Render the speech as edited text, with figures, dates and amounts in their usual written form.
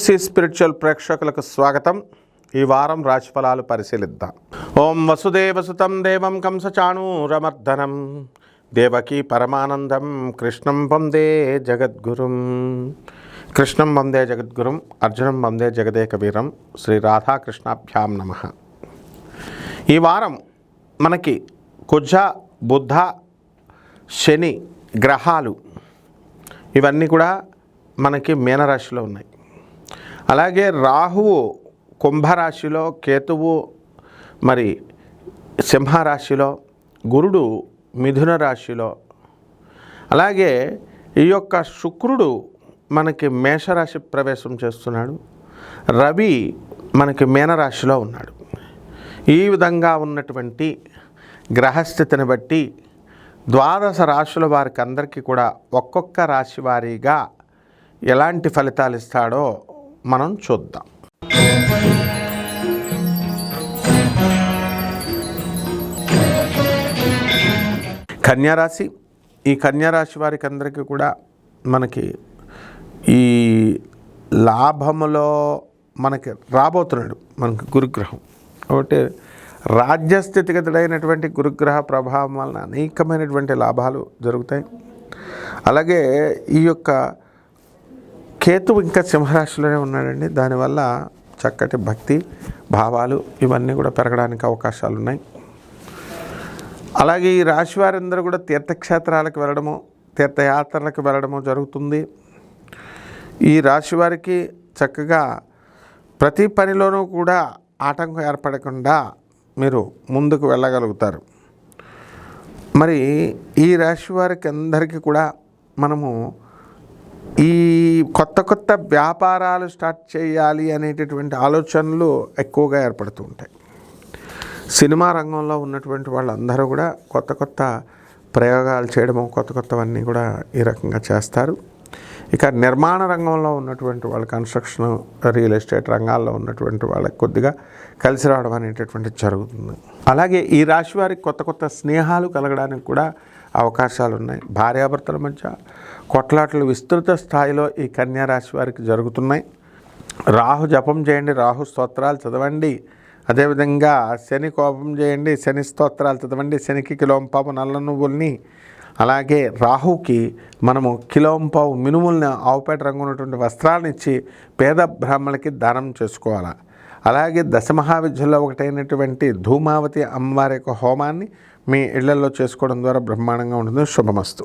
UFC spiritual ప్రేక్షకులకు స్వాగతం. ఈ వారం రాశిఫలాలు పరిశీలిద్దాం. ఓం వసుదేవసుతం దేవం కంసచాణూరమర్దనం దేవకీ పరమానందం కృష్ణం వందే జగద్గురుం. కృష్ణం వందే జగద్గురుం, అర్జునం వందే జగదేకవీరం. శ్రీ రాధాకృష్ణాభ్యాం నమః. ఈ వారం మనకి కుజ, బుధ, శని గ్రహాలు ఇవన్నీ కూడా మనకి మీనరాశిలో ఉన్నాయి. అలాగే రాహువు కుంభరాశిలో, కేతువు మరి సింహరాశిలో, గురుడు మిథున రాశిలో, అలాగే ఈ యొక్క శుక్రుడు మనకి మేషరాశి ప్రవేశం చేస్తున్నాడు. రవి మనకి మీనరాశిలో ఉన్నాడు. ఈ విధంగా ఉన్నటువంటి గ్రహస్థితిని బట్టి ద్వాదశ రాశుల వారికి అందరికీ కూడా ఒక్కొక్క రాశి వారీగా ఎలాంటి ఫలితాలు ఇస్తాడో మనం చూద్దాం. కన్యారాశి. ఈ కన్యారాశి వారికి అందరికీ కూడా మనకి ఈ లాభములో మనకి రాబోతున్నాడు మనకి గురుగ్రహం. కాబట్టి రాజ్యస్థితిగతుడైనటువంటి గురుగ్రహ ప్రభావం వలన అనేకమైనటువంటి లాభాలు జరుగుతాయి. అలాగే ఈ యొక్క కేతువు ఇంకా సింహరాశిలోనే ఉన్నాడండి. దానివల్ల చక్కటి భక్తి భావాలు ఇవన్నీ కూడా పెరగడానికి అవకాశాలు ఉన్నాయి. అలాగే ఈ రాశి వారందరూ కూడా తీర్థక్షేత్రాలకు వెళ్ళడము, తీర్థయాత్రలకు వెళ్ళడము జరుగుతుంది. ఈ రాశి వారికి చక్కగా ప్రతి పనిలోనూ కూడా ఆటంకం ఏర్పడకుండా మీరు ముందుకు వెళ్ళగలుగుతారు. మరి ఈ రాశి వారికి అందరికీ కూడా మనము ఈ కొత్త వ్యాపారాలు స్టార్ట్ చేయాలి అనేటటువంటి ఆలోచనలు ఎక్కువగా ఏర్పడుతూ ఉంటాయి. సినిమా రంగంలో ఉన్నటువంటి వాళ్ళందరూ కూడా కొత్త ప్రయోగాలు చేయడము, కొత్తవన్నీ కూడా ఈ రకంగా చేస్తారు. ఇక నిర్మాణ రంగంలో ఉన్నటువంటి వాళ్ళు, కన్స్ట్రక్షన్, రియల్ ఎస్టేట్ రంగాల్లో ఉన్నటువంటి వాళ్ళకి కొద్దిగా కలిసి రావడం అనేటటువంటిది జరుగుతుంది. అలాగే ఈ రాశి వారికి కొత్త స్నేహాలు కలగడానికి కూడా అవకాశాలు ఉన్నాయి. భార్యాభర్తల మధ్య కొట్లాటలు విస్తృత స్థాయిలో ఈ కన్యా రాశి వారికి జరుగుతున్నాయి. రాహు జపం చేయండి, రాహు స్తోత్రాలు చదవండి. అదేవిధంగా శని కోపం చేయండి, శని స్తోత్రాలు చదవండి. శనికి కిలోంపావు నల్ల నువ్వుల్ని, అలాగే రాహుకి మనము కిలోంపావు మినుముల్ని, ఆవుపేట రంగు ఉన్నటువంటి వస్త్రాలను ఇచ్చి పేద బ్రాహ్మణులకి దానం చేసుకోవాలి. అలాగే దశమహావిద్యలో ఒకటైనటువంటి ధూమావతి అమ్మవారి యొక్క హోమాన్ని మీ ఇళ్లలో చేసుకోవడం ద్వారా బ్రహ్మాండంగా ఉంటుంది. శుభమస్తు.